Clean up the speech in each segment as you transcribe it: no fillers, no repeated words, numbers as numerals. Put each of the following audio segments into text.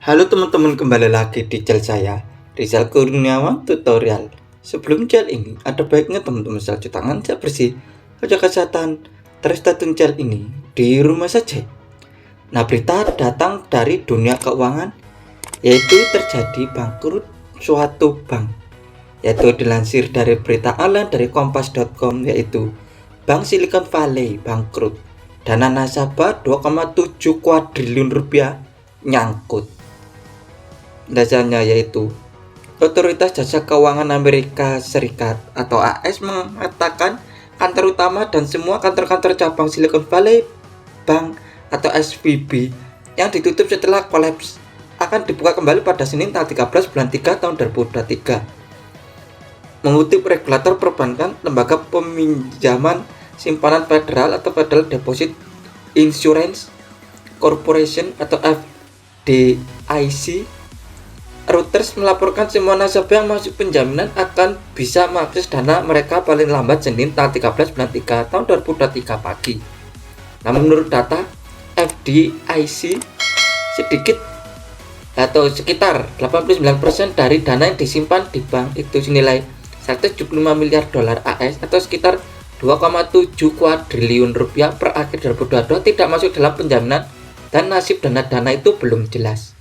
Halo teman-teman, kembali lagi di channel saya, Rizal Kurniawan Tutorial. Sebelum channel ini, ada baiknya teman-teman cuci tangan saya bersih, jaga kesehatan, terus tonton channel ini di rumah saja. Nah, berita datang dari dunia keuangan, yaitu terjadi bangkrut suatu bank, yaitu dilansir dari berita online dari kompas.com, yaitu Bank Silicon Valley bangkrut. Dana nasabah 2,7 kuadriliun rupiah nyangkut. Dasarnya yaitu Otoritas Jasa Keuangan Amerika Serikat atau AS mengatakan kantor utama dan semua kantor-kantor cabang Silicon Valley Bank atau SVB yang ditutup setelah kolaps akan dibuka kembali pada Senin tanggal 13 bulan 3 tahun 2023. Mengutip regulator perbankan, lembaga peminjaman simpanan federal atau Federal Deposit Insurance Corporation atau FDIC, Reuters melaporkan semua nasabah yang masuk penjaminan akan bisa mengakses dana mereka paling lambat Senin tanggal 13 bulan 3 tahun 2023 pagi. Namun menurut data FDIC, sekitar 89% dari dana yang disimpan di bank itu senilai 175 miliar dolar AS atau sekitar 2,7 kuadriliun rupiah per akhir 2022 tidak masuk dalam penjaminan dan nasib dana-dana itu belum jelas.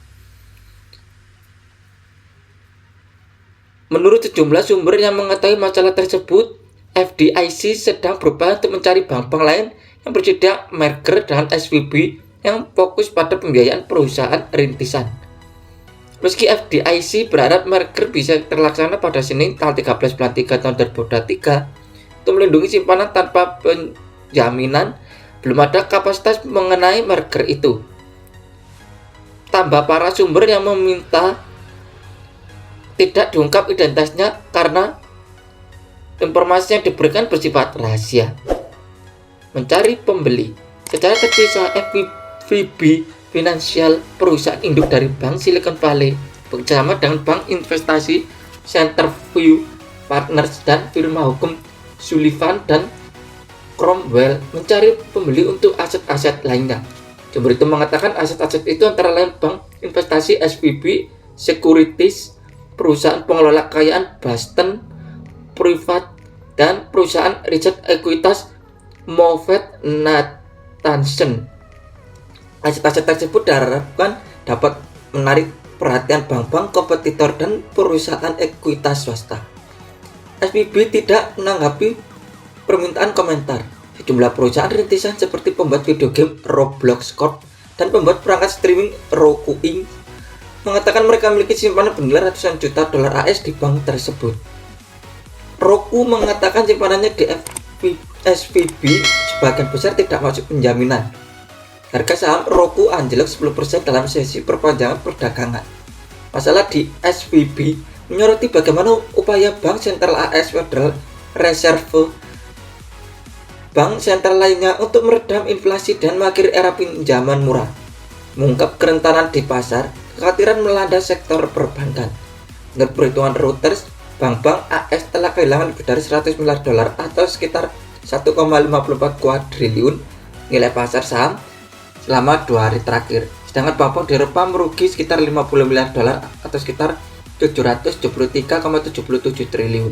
Menurut sejumlah sumber yang mengetahui masalah tersebut, FDIC sedang berupaya untuk mencari bank-bank lain yang bersedia merger dengan SVB yang fokus pada pembiayaan perusahaan rintisan. Meski FDIC berharap merger bisa terlaksana pada Senin tanggal 13 bulan 3 tahun 2023 untuk melindungi simpanan tanpa penjaminan, belum ada kapasitas mengenai merger itu. Tambah para sumber yang meminta tidak diungkap identitasnya karena informasi yang diberikan bersifat rahasia. Mencari pembeli. Secara terpisah, FVB Financial, perusahaan induk dari Bank Silicon Valley, bersama dengan bank investasi Centerview Partners dan firma hukum Sullivan dan Cromwell mencari pembeli untuk aset-aset lainnya. Sumber itu mengatakan aset-aset itu antara lain bank investasi SVB Securities, perusahaan pengelola kekayaan Boston Private, dan perusahaan riset ekuitas MoffettNathanson. Aset-aset tersebut diharapkan dapat menarik perhatian bank-bank kompetitor dan perusahaan ekuitas swasta. SVB tidak menanggapi permintaan komentar. Sejumlah perusahaan rintisan seperti pembuat video game Roblox Corp dan pembuat perangkat streaming Roku Inc. mengatakan mereka memiliki simpanan bernilai ratusan juta dolar AS di bank tersebut. Roku mengatakan simpanannya di SVB sebagian besar tidak masuk penjaminan. Harga saham Roku anjlok 10% dalam sesi perpanjangan perdagangan. Masalah di SVB menyoroti bagaimana upaya Bank Sentral AS Federal Reserve, bank sentral lainnya untuk meredam inflasi dan mengakhiri era pinjaman murah, mengungkap kerentanan di pasar. Kekhawatiran melanda sektor perbankan. Menurut perhitungan Reuters, bank-bank AS telah kehilangan lebih dari 100 miliar dolar atau sekitar 1,54 kuadriliun nilai pasar saham selama 2 hari terakhir. Sedangkan bank-bank di Eropa merugi sekitar 50 miliar dolar atau sekitar 773,77 triliun.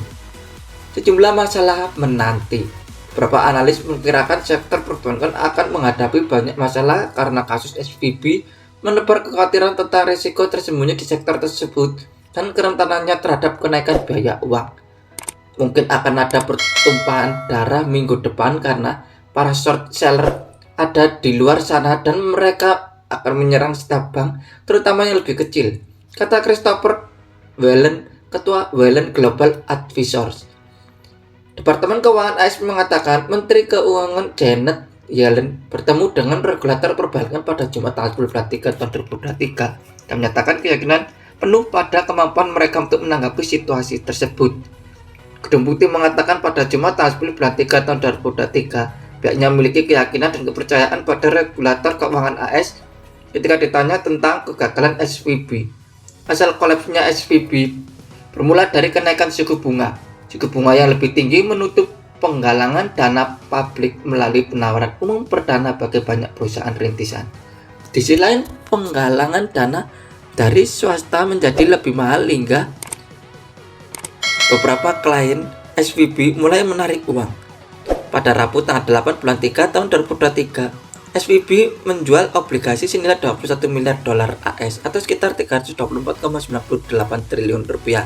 Sejumlah masalah menanti. Beberapa analis memperkirakan sektor perbankan akan menghadapi banyak masalah karena kasus SVB menebar kekhawatiran tentang risiko tersembunyi di sektor tersebut dan kerentanannya terhadap kenaikan biaya uang. Mungkin akan ada pertumpahan darah minggu depan karena para short seller ada di luar sana dan mereka akan menyerang setiap bank, terutama yang lebih kecil, kata Christopher Whelan, Ketua Whelan Global Advisors. Departemen Keuangan AS mengatakan Menteri Keuangan Janet Yellen bertemu dengan regulator perbankan pada Jumat tanggal 10 bulan 3 tahun 2023 dan menyatakan keyakinan penuh pada kemampuan mereka untuk menanggapi situasi tersebut. Gedung Putih mengatakan pada Jumat tanggal 10 bulan 3 tahun 2023 pihaknya memiliki keyakinan dan kepercayaan pada regulator keuangan AS ketika ditanya tentang kegagalan SVB. Asal kolapsnya SVB bermula dari kenaikan suku bunga. Suku bunga yang lebih tinggi menutup penggalangan dana publik melalui penawaran umum perdana bagi banyak perusahaan rintisan. Di sisi lain, penggalangan dana dari swasta menjadi lebih mahal hingga beberapa klien SVB mulai menarik uang. Pada Rabu tanggal 8 bulan 3 tahun 2023, SVB menjual obligasi senilai 21 miliar dolar AS atau sekitar 324,98 triliun rupiah,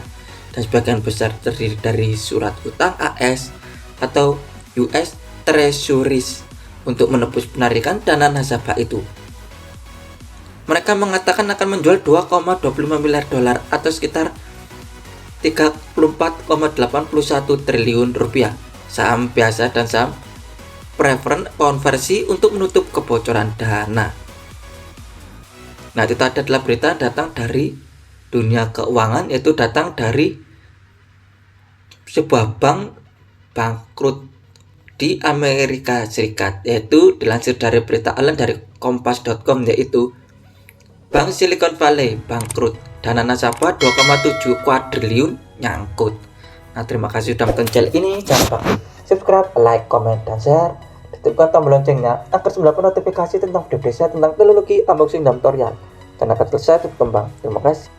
dan sebagian besar terdiri dari surat utang AS atau US Treasuries untuk menebus penarikan dana nasabah itu. Mereka mengatakan akan menjual 2,25 miliar dolar atau sekitar 34,81 triliun rupiah saham biasa dan saham preferred konversi untuk menutup kebocoran dana. Nah, itu adalah berita datang dari dunia keuangan, yaitu datang dari sebuah bank bangkrut di Amerika Serikat, yaitu dilansir dari berita online dari kompas.com, yaitu Bank Silicon Valley bangkrut, dana nasabah 2,7 kuadriliun nyangkut. Nah, terima kasih sudah menonton channel ini. Jangan lupa subscribe, like, comment, dan share. Aktifkan tombol loncengnya agar mendapatkan notifikasi tentang video saya tentang teknologi, unboxing, dan tutorial. Dan akan selesai berkembang. Terima kasih.